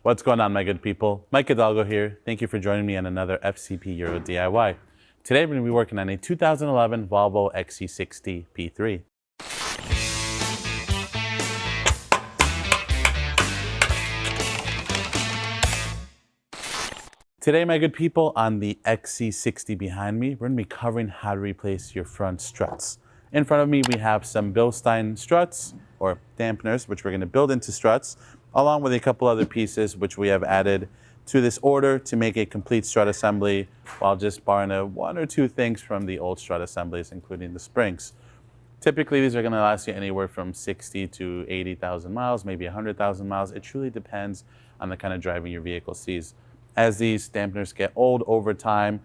What's going on, my good people? Mike Hidalgo here. Thank you for joining me on another FCP Euro DIY. Today we're going to be working on a 2011 Volvo XC60 P3. Today, my good people, on the XC60 behind me, we're going to be covering how to replace your front struts. In front of me, we have some Bilstein struts, or dampeners, which we're going to build into struts, along with a couple other pieces which we have added to this order to make a complete strut assembly, while just borrowing one or two things from the old strut assemblies, including the springs. Typically, these are going to last you anywhere from 60 to 80,000 miles, maybe 100,000 miles. It truly depends on the kind of driving your vehicle sees. As these dampeners get old over time,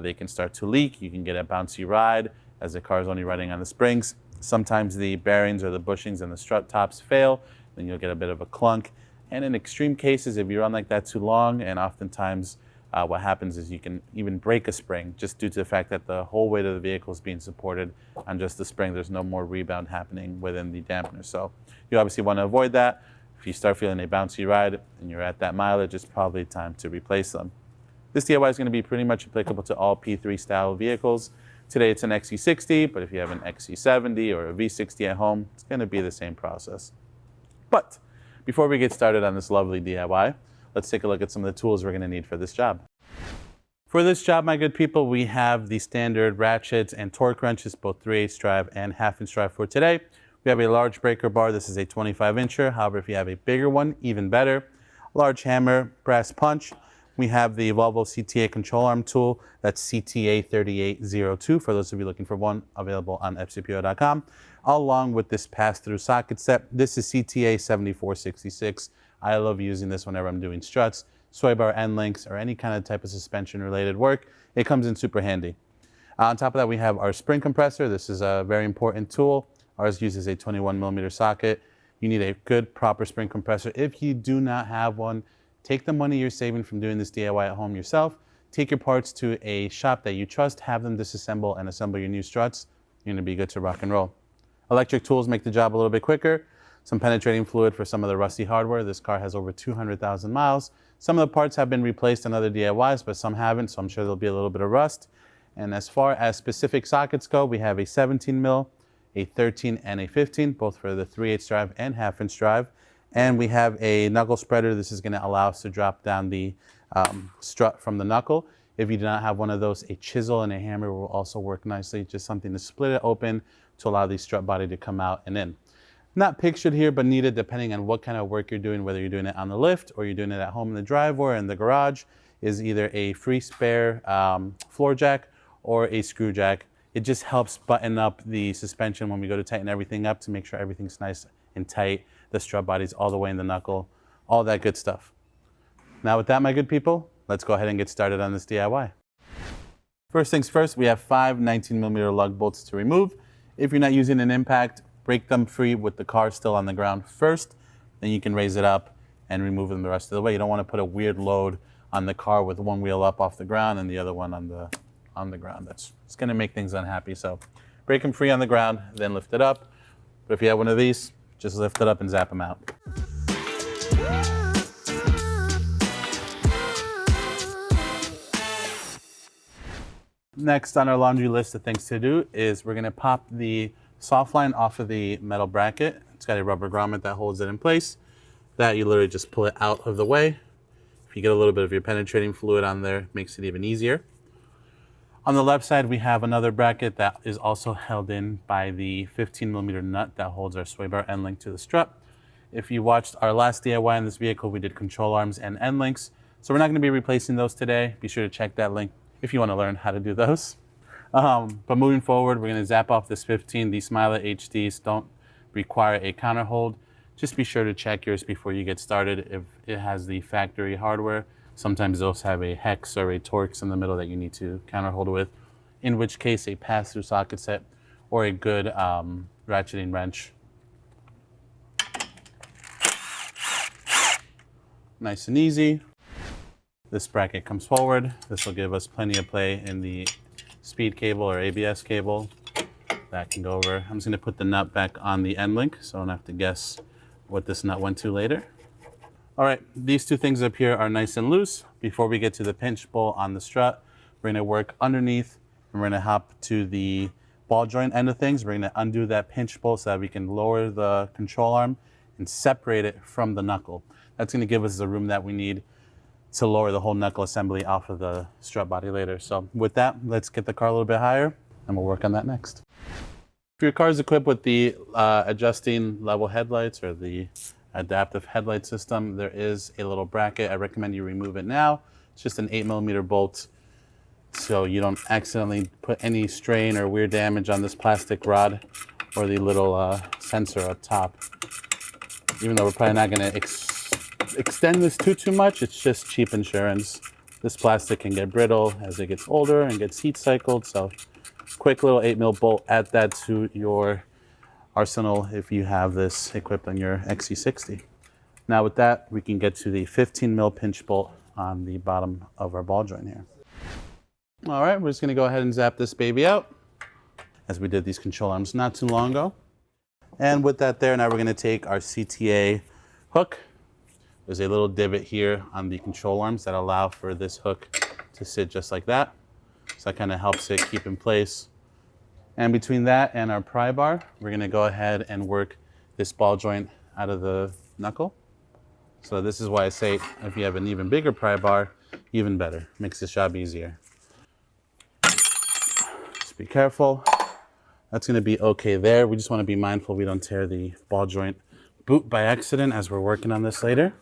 they can start to leak. You can get a bouncy ride as the car is only riding on the springs. Sometimes the bearings or the bushings and the strut tops fail, then you'll get a bit of a clunk. And in extreme cases, if you run like that too long, and oftentimes what happens is you can even break a spring just due to the fact that the whole weight of the vehicle is being supported on just the spring. There's no more rebound happening within the dampener. So you obviously want to avoid that. If you start feeling a bouncy ride and you're at that mileage, it's probably time to replace them. This DIY is going to be pretty much applicable to all P3 style vehicles. Today it's an XC60, but if you have an XC70 or a V60 at home, it's going to be the same process. But before we get started on this lovely DIY, let's take a look at some of the tools we're going to need for this job. For this job, my good people, we have the standard ratchets and torque wrenches, both 3/8 drive and 1/2-inch drive for today. We have a large breaker bar. This is a 25-incher. However, if you have a bigger one, even better. Large hammer, brass punch. We have the Volvo CTA control arm tool. That's CTA 3802 for those of you looking for one, available on fcpo.com. Along with this pass-through socket set. This is CTA 7466. I love using this whenever I'm doing struts, sway bar end links, or any kind of type of suspension related work. It comes in super handy. On top of that, we have our spring compressor. This is a very important tool. Ours uses a 21mm socket. You need a good, proper spring compressor. If you do not have one, take the money you're saving from doing this DIY at home yourself, take your parts to a shop that you trust, have them disassemble and assemble your new struts. You're going to be good to rock and roll. Electric tools make the job a little bit quicker. Some penetrating fluid for some of the rusty hardware. This car has over 200,000 miles. Some of the parts have been replaced in other DIYs, but some haven't, so I'm sure there'll be a little bit of rust. And as far as specific sockets go, we have a 17mm, a 13 and a 15, both for the 3/8 drive and 1/2-inch drive. And we have a knuckle spreader. This is going to allow us to drop down the strut from the knuckle. If you do not have one of those, a chisel and a hammer will also work nicely. Just something to split it open to allow the strut body to come out and in. Not pictured here, but needed depending on what kind of work you're doing, whether you're doing it on the lift or you're doing it at home in the driveway or in the garage, is either a free spare floor jack or a screw jack. It just helps button up the suspension when we go to tighten everything up to make sure everything's nice and tight. The strut body's all the way in the knuckle, all that good stuff. Now with that, my good people, let's go ahead and get started on this DIY. First things first, we have 5 19mm lug bolts to remove. If you're not using an impact, break them free with the car still on the ground first, then you can raise it up and remove them the rest of the way. You don't want to put a weird load on the car with one wheel up off the ground and the other one on the ground. It's going to make things unhappy. So break them free on the ground, then lift it up. But if you have one of these, just lift it up and zap them out. Next on our laundry list of things to do is we're going to pop the soft line off of the metal bracket. It's got a rubber grommet that holds it in place. That you literally just pull it out of the way. If you get a little bit of your penetrating fluid on there, it makes it even easier. On the left side, we have another bracket that is also held in by the 15mm nut that holds our sway bar end link to the strut. If you watched our last DIY in this vehicle, we did control arms and end links. So we're not going to be replacing those today. Be sure to check that link if you want to learn how to do those. But moving forward, we're going to zap off this 15. These Smiler HDs don't require a counter hold. Just be sure to check yours before you get started. If it has the factory hardware, sometimes those have a hex or a Torx in the middle that you need to counter hold with, in which case a pass-through socket set or a good ratcheting wrench. Nice and easy. This bracket comes forward. This will give us plenty of play in the speed cable or ABS cable. That can go over. I'm just going to put the nut back on the end link so I don't have to guess what this nut went to later. All right, these two things up here are nice and loose. Before we get to the pinch bolt on the strut, we're gonna work underneath and we're gonna hop to the ball joint end of things. We're gonna undo that pinch bolt so that we can lower the control arm and separate it from the knuckle. That's gonna give us the room that we need to lower the whole knuckle assembly off of the strut body later. So with that, let's get the car a little bit higher and we'll work on that next. If your car is equipped with the adjusting level headlights or the adaptive headlight system, there is a little bracket. I recommend you remove it now. It's just an 8mm bolt so you don't accidentally put any strain or weird damage on this plastic rod or the little sensor up top. Even though we're probably not gonna extend this too much, it's just cheap insurance. This plastic can get brittle as it gets older and gets heat cycled, so quick little 8mm bolt, add that to your arsenal if you have this equipped on your XC60. Now with that, we can get to the 15mm pinch bolt on the bottom of our ball joint here. All right, we're just gonna go ahead and zap this baby out as we did these control arms not too long ago. And with that there, now we're gonna take our CTA hook. There's a little divot here on the control arms that allow for this hook to sit just like that. So that kind of helps it keep in place. And between that and our pry bar, we're gonna go ahead and work this ball joint out of the knuckle. So this is why I say if you have an even bigger pry bar, even better. Makes this job easier. Just be careful. That's gonna be okay there. We just wanna be mindful we don't tear the ball joint boot by accident as we're working on this later.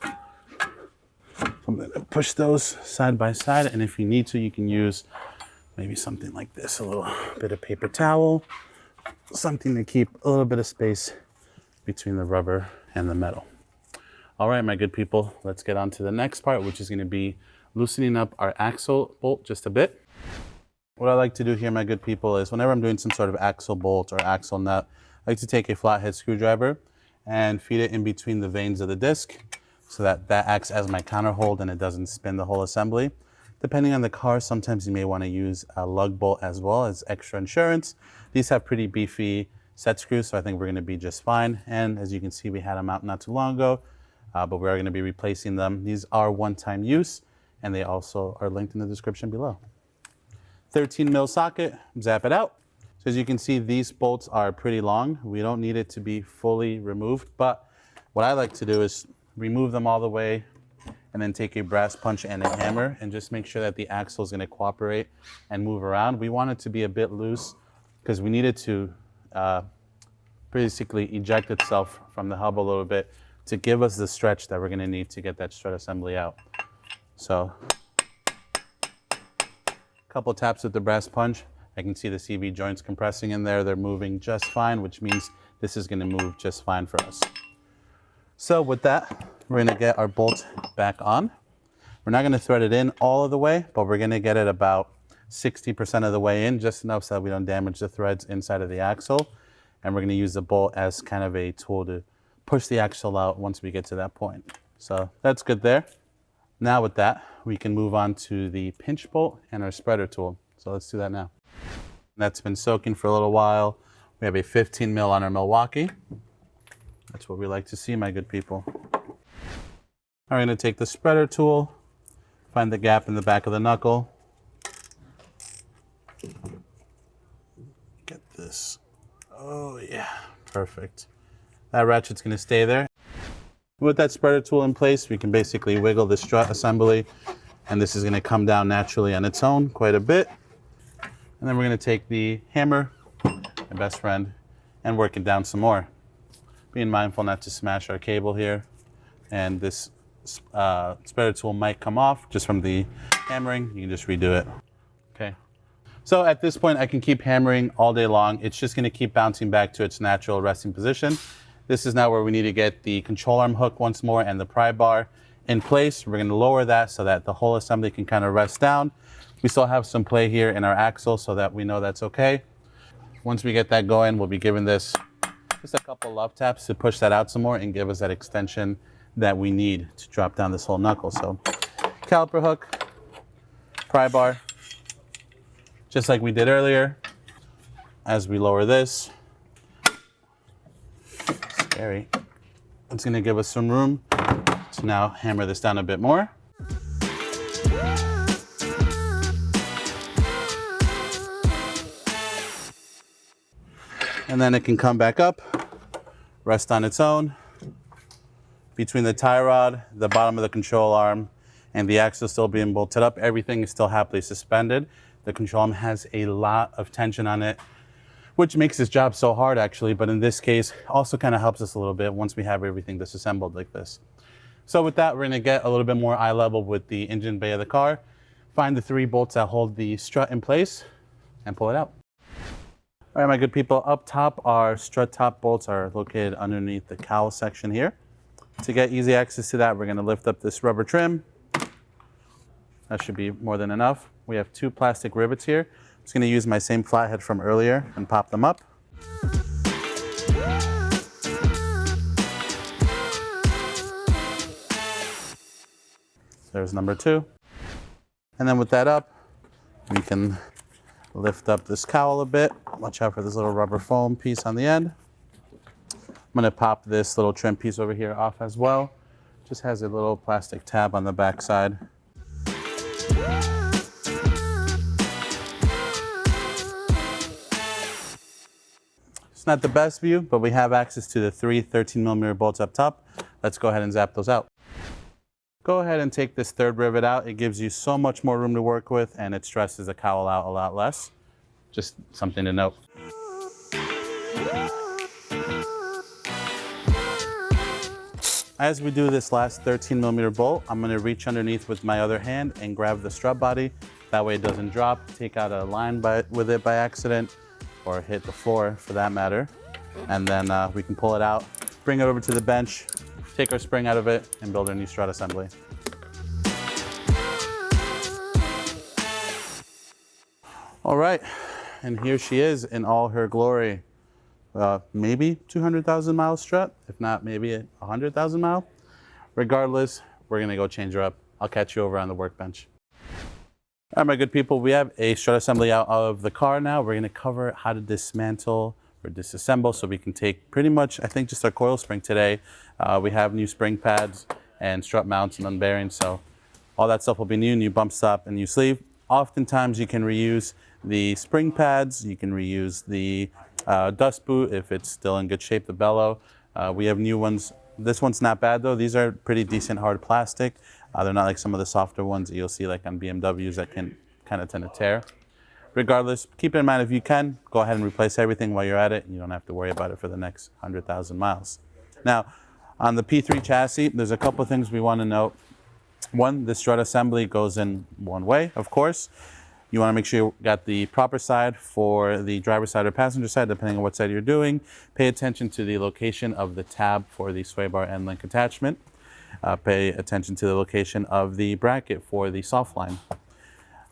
I'm gonna push those side by side, and if you need to, you can use maybe something like this, a little bit of paper towel, something to keep a little bit of space between the rubber and the metal. All right, my good people, let's get on to the next part, which is gonna be loosening up our axle bolt just a bit. What I like to do here, my good people, is whenever I'm doing some sort of axle bolt or axle nut, I like to take a flathead screwdriver and feed it in between the vanes of the disc so that that acts as my counterhold and it doesn't spin the whole assembly. Depending on the car, sometimes you may want to use a lug bolt as well as extra insurance. These have pretty beefy set screws, so I think we're going to be just fine. And as you can see, we had them out not too long ago, but we are going to be replacing them. These are one-time use, and they also are linked in the description below. 13mm socket, zap it out. So as you can see, these bolts are pretty long. We don't need it to be fully removed, but what I like to do is remove them all the way and then take a brass punch and a hammer and just make sure that the axle is going to cooperate and move around. We want it to be a bit loose because we need it to basically eject itself from the hub a little bit to give us the stretch that we're going to need to get that strut assembly out. So a couple taps with the brass punch. I can see the CV joints compressing in there. They're moving just fine, which means this is going to move just fine for us. So with that, we're going to get our bolt back on. We're not going to thread it in all of the way, but we're going to get it about 60% of the way in, just enough so that we don't damage the threads inside of the axle. And we're going to use the bolt as kind of a tool to push the axle out once we get to that point. So that's good there. Now with that, we can move on to the pinch bolt and our spreader tool. So let's do that now. That's been soaking for a little while. We have a 15mm on our Milwaukee. That's what we like to see, my good people. I'm going to take the spreader tool, find the gap in the back of the knuckle. Get this. Oh yeah, perfect. That ratchet's going to stay there. With that spreader tool in place, we can basically wiggle the strut assembly, and this is going to come down naturally on its own quite a bit. And then we're going to take the hammer, my best friend, and work it down some more. Being mindful not to smash our cable here. And this spreader tool might come off just from the hammering. You can just redo it. Okay. So at this point, I can keep hammering all day long. It's just going to keep bouncing back to its natural resting position. This is now where we need to get the control arm hook once more and the pry bar in place. We're going to lower that so that the whole assembly can kind of rest down. We still have some play here in our axle so that we know that's okay. Once we get that going, we'll be giving this just a couple love taps to push that out some more and give us that extension that we need to drop down this whole knuckle. So caliper hook, pry bar, just like we did earlier. As we lower this, scary, it's going to give us some room So now hammer this down a bit more. And then it can come back up, rest on its own. Between the tie rod, the bottom of the control arm, and the axle still being bolted up, everything is still happily suspended. The control arm has a lot of tension on it, which makes this job so hard actually, but in this case, also kind of helps us a little bit once we have everything disassembled like this. So with that, we're gonna get a little bit more eye level with the engine bay of the car, find the 3 bolts that hold the strut in place, and pull it out. All right, my good people, up top, our strut top bolts are located underneath the cowl section here. To get easy access to that, we're gonna lift up this rubber trim. That should be more than enough. We have 2 plastic rivets here. I'm just gonna use my same flathead from earlier and pop them up. There's number 2. And then with that up, we can lift up this cowl a bit. Watch out for this little rubber foam piece on the end. I'm gonna pop this little trim piece over here off as well. Just has a little plastic tab on the back side. It's not the best view, but we have access to the 3 13mm bolts up top. Let's go ahead and zap those out. Go ahead and take this 3rd rivet out. It gives you so much more room to work with, and it stresses the cowl out a lot less. Just something to note. As we do this last 13mm bolt, I'm gonna reach underneath with my other hand and grab the strut body. That way it doesn't drop, take out a line with it by accident, or hit the floor for that matter. And then we can pull it out, bring it over to the bench, take our spring out of it, and build our new strut assembly. All right, and here she is in all her glory. Maybe 200,000 mile strut, if not maybe 100,000 mile. Regardless, we're gonna go change her up. I'll catch you over on the workbench. All right, my good people, we have a strut assembly out of the car now. We're gonna cover how to dismantle or disassemble so we can take pretty much, I think, just our coil spring today. We have new spring pads and strut mounts and unbearings, so all that stuff will be new bump stop and new sleeve. Oftentimes you can reuse the spring pads, you can reuse the dust boot if it's still in good shape, the bellow. We have new ones. This one's not bad though. These are pretty decent hard plastic. They're not like some of the softer ones that you'll see like on BMWs that can kind of tend to tear. Regardless, keep in mind if you can, go ahead and replace everything while you're at it. You don't have to worry about it for the next 100,000 miles. Now, on the P3 chassis, there's a couple things we want to note. One, the strut assembly goes in one way, of course. You want to make sure you got the proper side for the driver's side or passenger side, depending on what side you're doing. Pay attention to the location of the tab for the sway bar end link attachment. Pay attention to the location of the bracket for the soft line.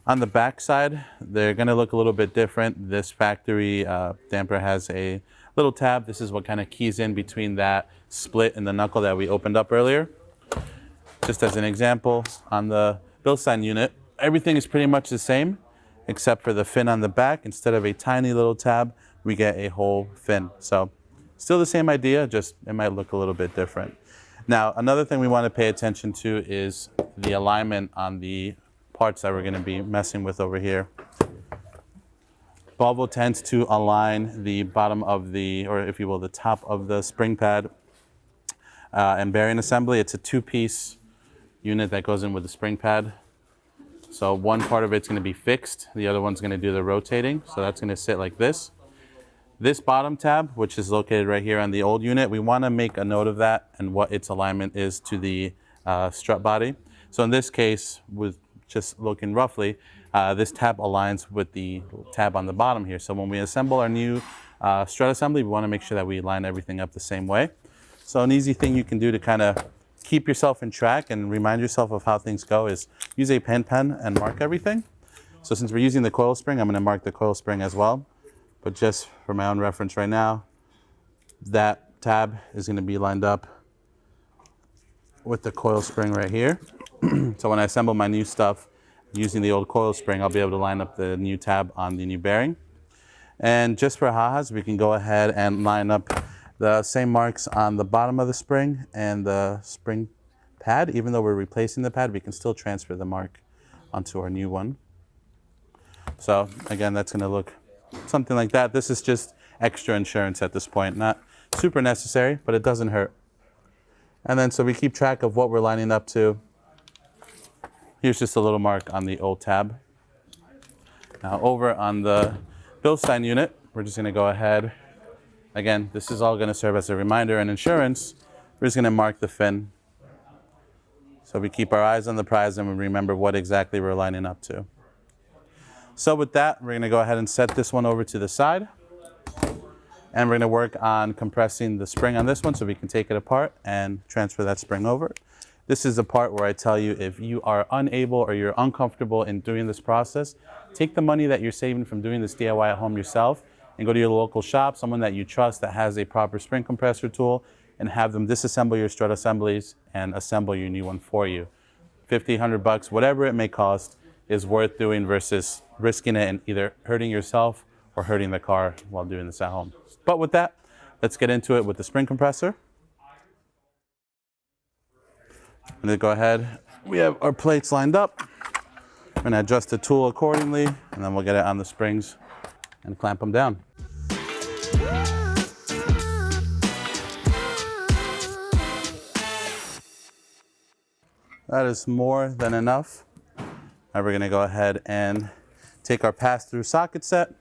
On the back side, they're going to look a little bit different. This factory damper has a little tab. This is what kind of keys in between that split and the knuckle that we opened up earlier. Just as an example, on the Bilstein unit, everything is pretty much the same, except for the fin on the back. Instead of a tiny little tab, we get a whole fin. So still the same idea, just it might look a little bit different. Now, another thing we want to pay attention to is the alignment on the parts that we're going to be messing with over here. Volvo tends to align the bottom of the, or if you will, the top of the spring pad and bearing assembly. It's a 2-piece unit that goes in with the spring pad. So one part of it's going to be fixed, the other one's going to do the rotating. So that's going to sit like this. This bottom tab, which is located right here on the old unit, we want to make a note of that and what its alignment is to the strut body. So in this case, with just looking roughly, this tab aligns with the tab on the bottom here. So when we assemble our new strut assembly, we want to make sure that we line everything up the same way. So an easy thing you can do to kind of keep yourself in track and remind yourself of how things go is use a pen and mark everything. So since we're using the coil spring, I'm going to mark the coil spring as well. But just for my own reference right now, that tab is going to be lined up with the coil spring right here. So when I assemble my new stuff using the old coil spring, I'll be able to line up the new tab on the new bearing. And just for ha-has, we can go ahead and line up the same marks on the bottom of the spring and the spring pad. Even though we're replacing the pad, we can still transfer the mark onto our new one. So again, that's gonna look something like that. This is just extra insurance at this point. Not super necessary, but it doesn't hurt. And then so we keep track of what we're lining up to. Here's just a little mark on the old tab. Now over on the Bilstein unit, we're just gonna go ahead. Again, this is all gonna serve as a reminder and insurance. We're just gonna mark the fin. So we keep our eyes on the prize and we remember what exactly we're lining up to. So with that, we're gonna go ahead and set this one over to the side. And we're gonna work on compressing the spring on this one so we can take it apart and transfer that spring over. This is the part where I tell you if you are unable or you're uncomfortable in doing this process, take the money that you're saving from doing this DIY at home yourself and go to your local shop, someone that you trust that has a proper spring compressor tool, and have them disassemble your strut assemblies and assemble your new one for you. 50, 100 bucks, whatever it may cost, is worth doing versus risking it and either hurting yourself or hurting the car while doing this at home. But with that, let's get into it with the spring compressor. I'm gonna go ahead. We have our plates lined up. I'm gonna adjust the tool accordingly, and then we'll get it on the springs and clamp them down. That is more than enough. Now we're gonna go ahead and take our pass-through socket set.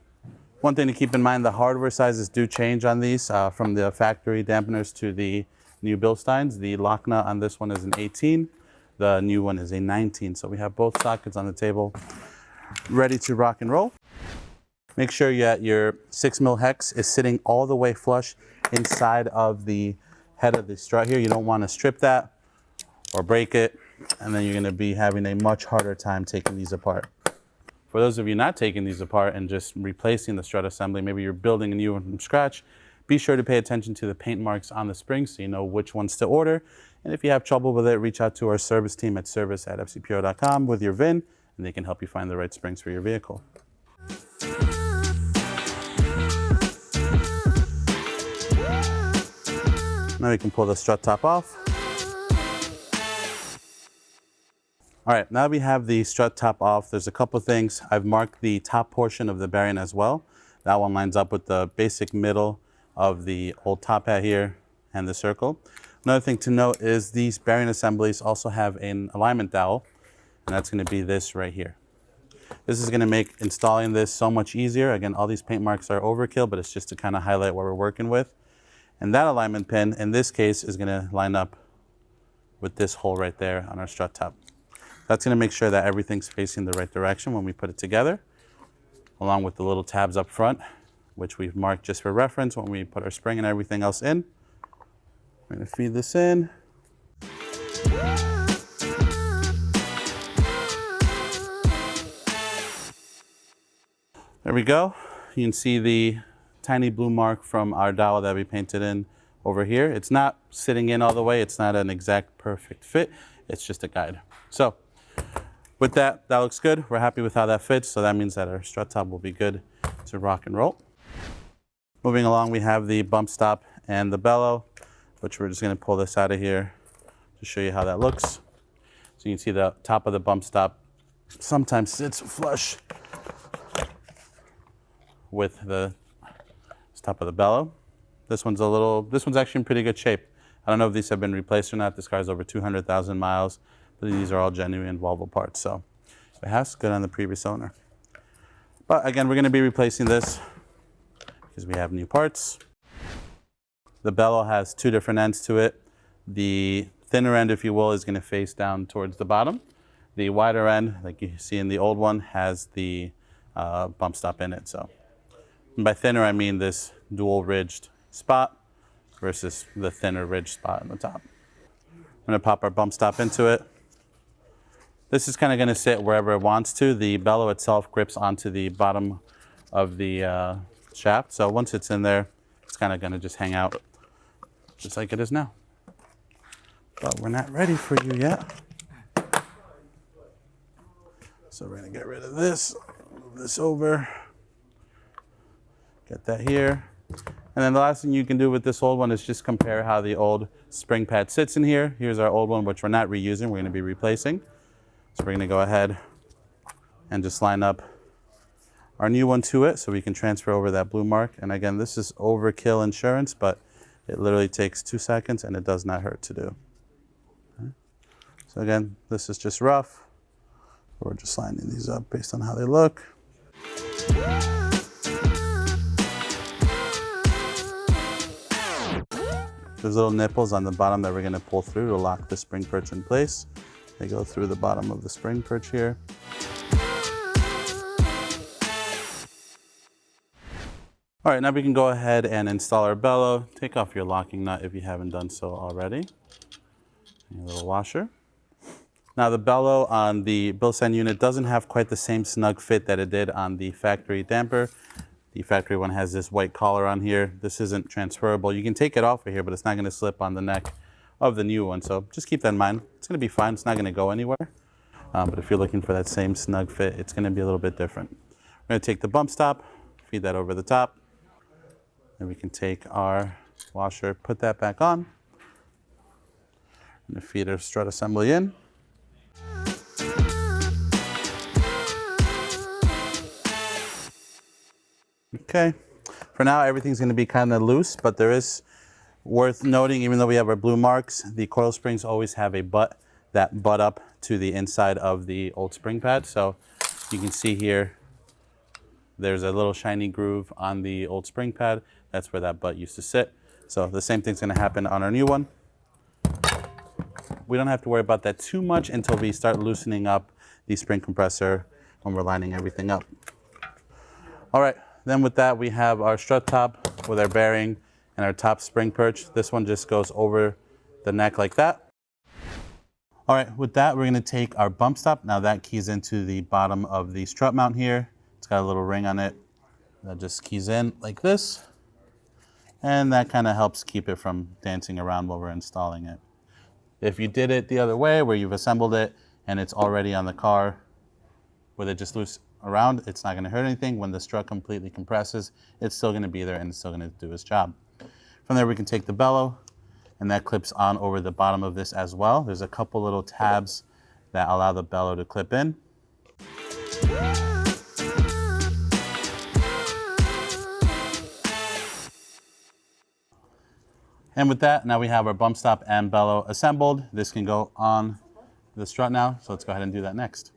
One thing to keep in mind, the hardware sizes do change on these from the factory dampeners to the new Bilsteins. The lock nut on this one is an 18. The new one is a 19. So we have both sockets on the table ready to rock and roll. Make sure your 6mm hex is sitting all the way flush inside of the head of the strut here. You don't want to strip that or break it, and then you're going to be having a much harder time taking these apart. For those of you not taking these apart and just replacing the strut assembly, maybe you're building a new one from scratch, be sure to pay attention to the paint marks on the springs so you know which ones to order. And if you have trouble with it, reach out to our service team at service@fcpro.com with your VIN, and they can help you find the right springs for your vehicle. Now we can pull the strut top off. All right, now we have the strut top off. There's a couple things. I've marked the top portion of the bearing as well. That one lines up with the basic middle of the old top hat here and the circle. Another thing to note is these bearing assemblies also have an alignment dowel, and that's gonna be this right here. This is gonna make installing this so much easier. Again, all these paint marks are overkill, but it's just to kind of highlight what we're working with. And that alignment pin, in this case, is gonna line up with this hole right there on our strut top. That's gonna make sure that everything's facing the right direction when we put it together, along with the little tabs up front, which we've marked just for reference when we put our spring and everything else in. We're gonna feed this in. There we go. You can see the tiny blue mark from our dowel that we painted in over here. It's not sitting in all the way. It's not an exact perfect fit. It's just a guide. So with that, that looks good. We're happy with how that fits. So that means that our strut top will be good to rock and roll. Moving along, we have the bump stop and the bellow, which we're just gonna pull this out of here to show you how that looks. So you can see the top of the bump stop sometimes sits flush with the top of the bellow. This one's actually in pretty good shape. I don't know if these have been replaced or not. This car's over 200,000 miles, but these are all genuine Volvo parts. So it has good on the previous owner. But again, we're gonna be replacing this because we have new parts. The bellow has two different ends to it. The thinner end, if you will, is gonna face down towards the bottom. The wider end, like you see in the old one, has the bump stop in it. So, and by thinner, I mean this dual ridged spot versus the thinner ridged spot on the top. I'm gonna pop our bump stop into it. This is kind of gonna sit wherever it wants to. The bellow itself grips onto the bottom of the shaft. So once it's in there, it's kind of gonna just hang out just like it is now. But we're not ready for you yet. So we're gonna get rid of this, move this over, get that here. And then the last thing you can do with this old one is just compare how the old spring pad sits in here. Here's our old one, which we're not reusing, we're gonna be replacing. So we're gonna go ahead and just line up our new one to it so we can transfer over that blue mark. And again, this is overkill insurance, but it literally takes 2 seconds and it does not hurt to do. Okay. So again, this is just rough. We're just lining these up based on how they look. There's little nipples on the bottom that we're going to pull through to lock the spring perch in place. They go through the bottom of the spring perch here. All right, now we can go ahead and install our bellow. Take off your locking nut if you haven't done so already. A little washer. Now the bellow on the Bilstein unit doesn't have quite the same snug fit that it did on the factory damper. The factory one has this white collar on here. This isn't transferable. You can take it off of here, but it's not going to slip on the neck of the new one. So just keep that in mind. It's going to be fine. It's not going to go anywhere. But if you're looking for that same snug fit, it's going to be a little bit different. We're going to take the bump stop, feed that over the top. Then we can take our washer, put that back on. And feed our strut assembly in. Okay, for now everything's going to be kind of loose, but there is worth noting, even though we have our blue marks, the coil springs always have a butt that butt up to the inside of the old spring pad. So you can see here, there's a little shiny groove on the old spring pad. That's where that butt used to sit. So the same thing's going to happen on our new one. We don't have to worry about that too much until we start loosening up the spring compressor when we're lining everything up. All right. Then with that, we have our strut top with our bearing and our top spring perch. This one just goes over the neck like that. All right, with that, we're gonna take our bump stop. Now that keys into the bottom of the strut mount here. It's got a little ring on it that just keys in like this. And that kind of helps keep it from dancing around while we're installing it. If you did it the other way, where you've assembled it and it's already on the car, with it just loose around, it's not going to hurt anything. When the strut completely compresses, it's still going to be there and it's still going to do its job. From there, we can take the bellow, and that clips on over the bottom of this as well. There's a couple little tabs that allow the bellow to clip in. And with that, now we have our bump stop and bellow assembled. This can go on the strut now, so let's go ahead and do that next.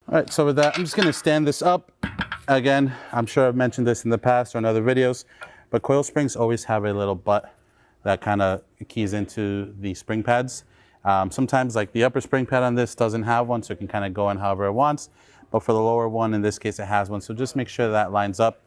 All right, so with that, I'm just gonna stand this up. Again, I'm sure I've mentioned this in the past or in other videos, but coil springs always have a little butt that kind of keys into the spring pads. Sometimes like the upper spring pad on this doesn't have one, so it can kind of go in however it wants. But for the lower one, in this case, it has one. So just make sure that lines up.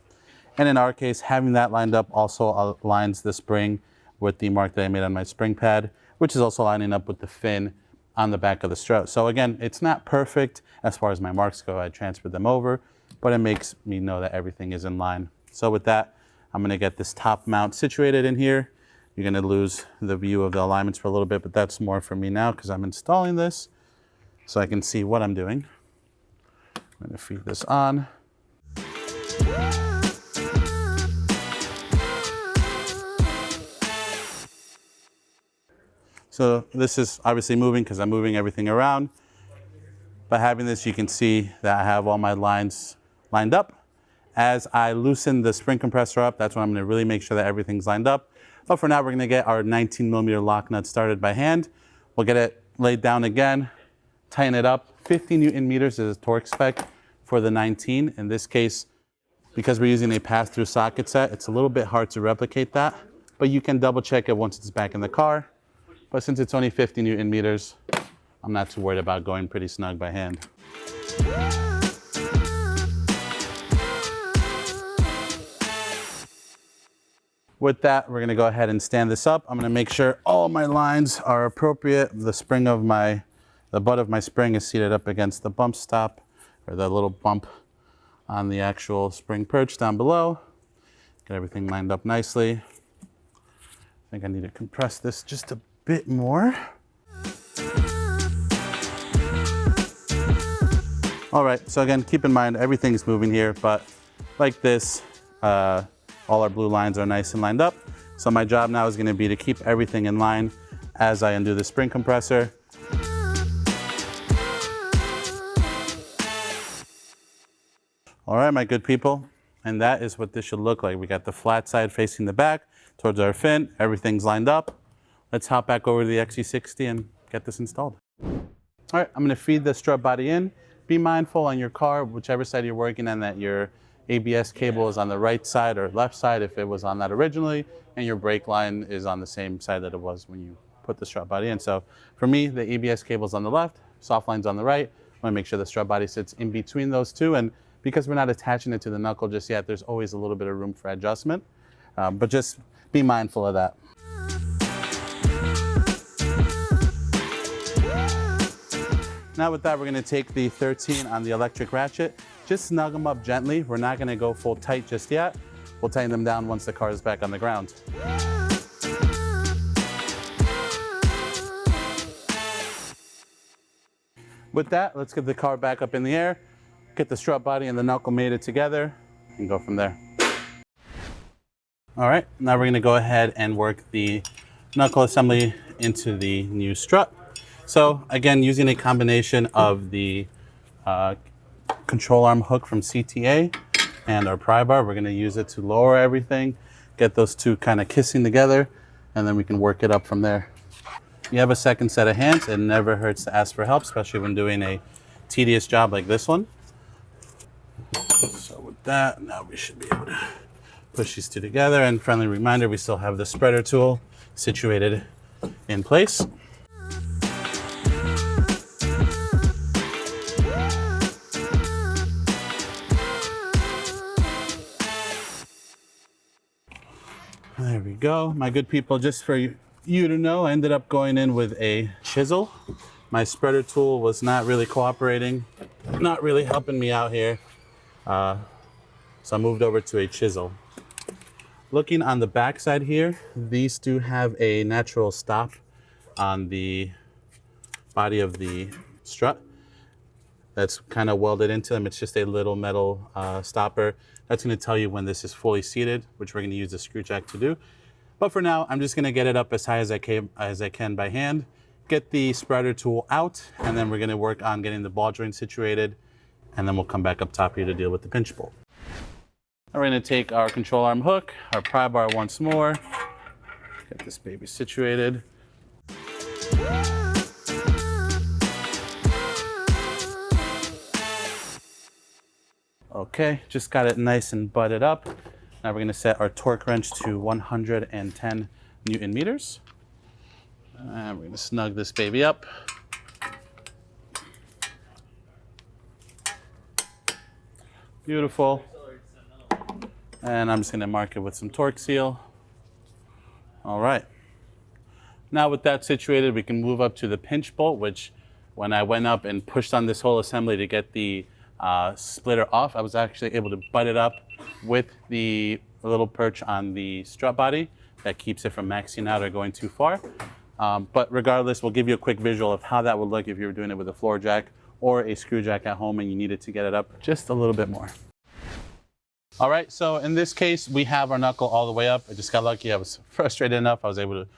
And in our case, having that lined up also aligns the spring with the mark that I made on my spring pad, which is also lining up with the fin on the back of the strut. So again, it's not perfect as far as my marks go. I transferred them over, but it makes me know that everything is in line. So with that, I'm gonna get this top mount situated in here. You're gonna lose the view of the alignments for a little bit, but that's more for me now because I'm installing this so I can see what I'm doing. I'm gonna feed this on. So this is obviously moving because I'm moving everything around. By having this, you can see that I have all my lines lined up. As I loosen the spring compressor up, that's when I'm gonna really make sure that everything's lined up. But for now, we're gonna get our 19mm lock nut started by hand. We'll get it laid down again, tighten it up. 50 Newton meters is a torque spec for the 19. In this case, because we're using a pass-through socket set, it's a little bit hard to replicate that, but you can double check it once it's back in the car. But since it's only 50 Newton meters, I'm not too worried about going pretty snug by hand. With that, we're gonna go ahead and stand this up. I'm gonna make sure all my lines are appropriate. The butt of my spring is seated up against the bump stop, or the little bump on the actual spring perch down below. Get everything lined up nicely. I think I need to compress this just a bit more. All right, so again, keep in mind everything's moving here, but like this, all All our blue lines are nice and lined up. So my job now is gonna be to keep everything in line as I undo the spring compressor. All right, my good people. And that is what this should look like. We got the flat side facing the back towards our fin. Everything's lined up. Let's hop back over to the XC60 and get this installed. All right, I'm gonna feed the strut body in. Be mindful on your car, whichever side you're working on, that your ABS cable is on the right side or left side if it was on that originally, and your brake line is on the same side that it was when you put the strut body in. So for me, the ABS cable is on the left, soft line's on the right. I wanna make sure the strut body sits in between those two, and because we're not attaching it to the knuckle just yet, there's always a little bit of room for adjustment, but just be mindful of that. Now with that, we're gonna take the 13 on the electric ratchet, just snug them up gently. We're not gonna go full tight just yet. We'll tighten them down once the car is back on the ground. With that, let's get the car back up in the air, get the strut body and the knuckle mated together, and go from there. All right, now we're gonna go ahead and work the knuckle assembly into the new strut. So again, using a combination of the control arm hook from CTA and our pry bar, we're gonna use it to lower everything, get those two kind of kissing together, and then we can work it up from there. If you have a second set of hands, it never hurts to ask for help, especially when doing a tedious job like this one. So with that, now we should be able to push these two together, and friendly reminder, we still have the spreader tool situated in place. There we go. My good people, just for you to know, I ended up going in with a chisel. My spreader tool was not really cooperating, not really helping me out here. So I moved over to a chisel. Looking on the back side here, these do have a natural stop on the body of the strut that's kind of welded into them. It's just a little metal stopper. That's going to tell you when this is fully seated, which we're going to use the screw jack to do. But for now, I'm just going to get it up as high as I can by hand, get the spreader tool out, and then we're going to work on getting the ball joint situated, and then we'll come back up top here to deal with the pinch bolt. Now we're going to take our control arm hook, our pry bar once more, get this baby situated. Okay, just got it nice and butted up. Now we're going to set our torque wrench to 110 Newton meters. And we're going to snug this baby up. Beautiful. And I'm just going to mark it with some torque seal. All right. Now with that situated, we can move up to the pinch bolt, which when I went up and pushed on this whole assembly to get the splitter off, I was actually able to butt it up with the little perch on the strut body that keeps it from maxing out or going too far. But regardless, we'll give you a quick visual of how that would look if you were doing it with a floor jack or a screw jack at home and you needed to get it up just a little bit more. All right, so in this case, we have our knuckle all the way up. I just got lucky. I was frustrated enough. I was able to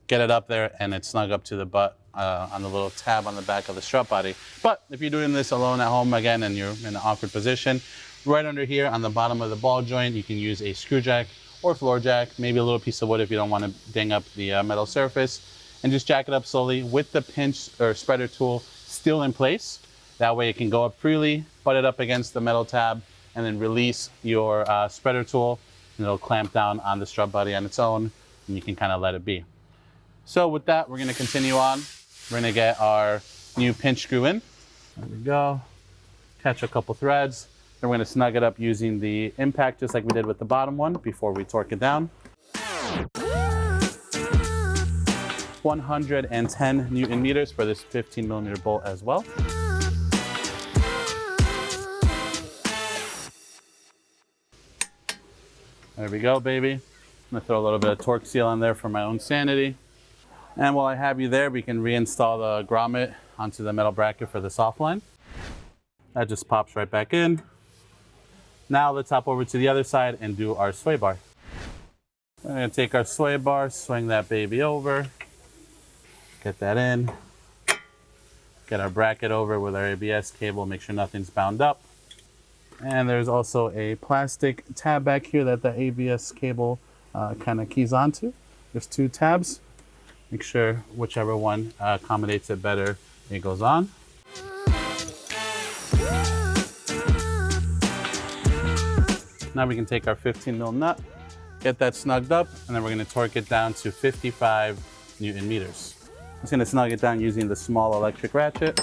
get it up there and it snug up to the butt on the little tab on the back of the strut body. But if you're doing this alone at home again and you're in an awkward position, right under here on the bottom of the ball joint, you can use a screw jack or floor jack, maybe a little piece of wood if you don't want to ding up the metal surface, and just jack it up slowly with the pinch or spreader tool still in place. That way it can go up freely, butt it up against the metal tab, and then release your spreader tool, and it'll clamp down on the strut body on its own, and you can kind of let it be. So with that, we're going to continue on. We're going to get our new pinch screw in. There we go. Catch a couple threads. Then we're going to snug it up using the impact, just like we did with the bottom one, before we torque it down. 110 Newton meters for this 15 millimeter bolt as well. There we go, baby. I'm gonna throw a little bit of torque seal on there for my own sanity. And while I have you there, we can reinstall the grommet onto the metal bracket for the soft line. That just pops right back in. Now let's hop over to the other side and do our sway bar. We're gonna take our sway bar, swing that baby over, get that in, get our bracket over with our ABS cable, make sure nothing's bound up. And there's also a plastic tab back here that the ABS cable kind of keys onto. There's 2 tabs. Make sure whichever one accommodates it better, it goes on. Now we can take our 15mm nut, get that snugged up, and then we're going to torque it down to 55 Newton meters. I'm just going to snug it down using the small electric ratchet.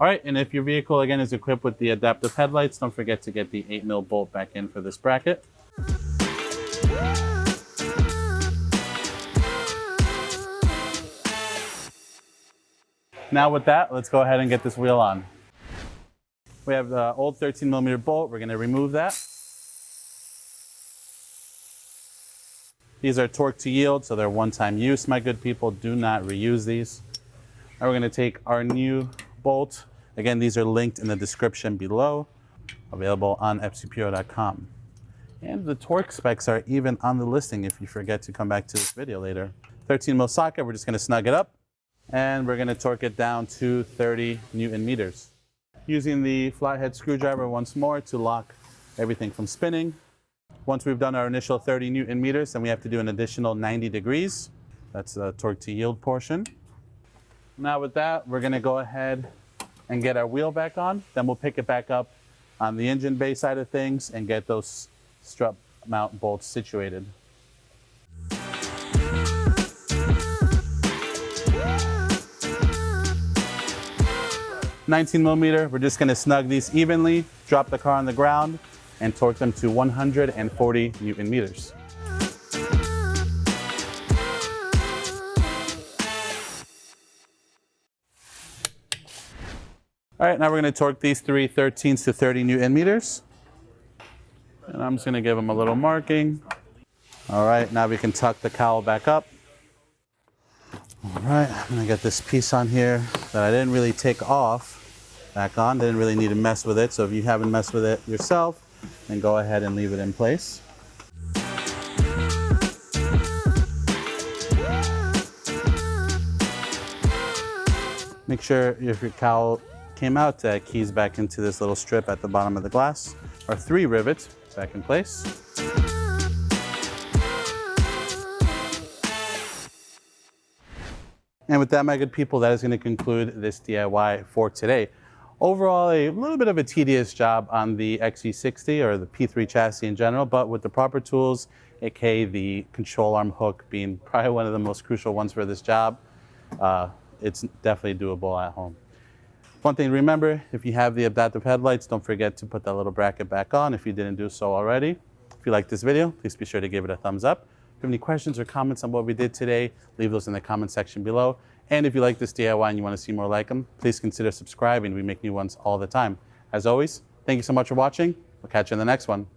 All right, and if your vehicle again is equipped with the adaptive headlights, don't forget to get the 8mm bolt back in for this bracket. Now with that, let's go ahead and get this wheel on. We have the old 13mm bolt. We're going to remove that. These are torque to yield, so they're one-time use, my good people. Do not reuse these. Now we're going to take our new bolt. Again, these are linked in the description below, available on fcpro.com. And the torque specs are even on the listing if you forget to come back to this video later. 13mm socket, we're just going to snug it up, and we're going to torque it down to 30 Newton meters. Using the flathead screwdriver once more to lock everything from spinning. Once we've done our initial 30 Newton meters, then we have to do an additional 90 degrees. That's the torque to yield portion. Now with that, we're going to go ahead and get our wheel back on. Then we'll pick it back up on the engine bay side of things and get those strut mount bolts situated. $19mm, we're just gonna snug these evenly, drop the car on the ground, and torque them to 140 Newton meters. All right, now we're gonna torque these 3/13 to 30 Newton meters. And I'm just gonna give them a little marking. All right, now we can tuck the cowl back up. All right, I'm gonna get this piece on here that I didn't really take off back on. Didn't really need to mess with it. So if you haven't messed with it yourself, then go ahead and leave it in place. Make sure if your cowl came out, keys back into this little strip at the bottom of the glass, or 3 rivets back in place. And with that, my good people, that is going to conclude this DIY for today. Overall, a little bit of a tedious job on the XC60 or the P3 chassis in general, but with the proper tools, aka the control arm hook being probably one of the most crucial ones for this job, it's definitely doable at home. One thing to remember, if you have the adaptive headlights, don't forget to put that little bracket back on if you didn't do so already. If you like this video, please be sure to give it a thumbs up. If you have any questions or comments on what we did today, leave those in the comment section below. And if you like this DIY and you want to see more like them, please consider subscribing. We make new ones all the time. As always, thank you so much for watching. We'll catch you in the next one.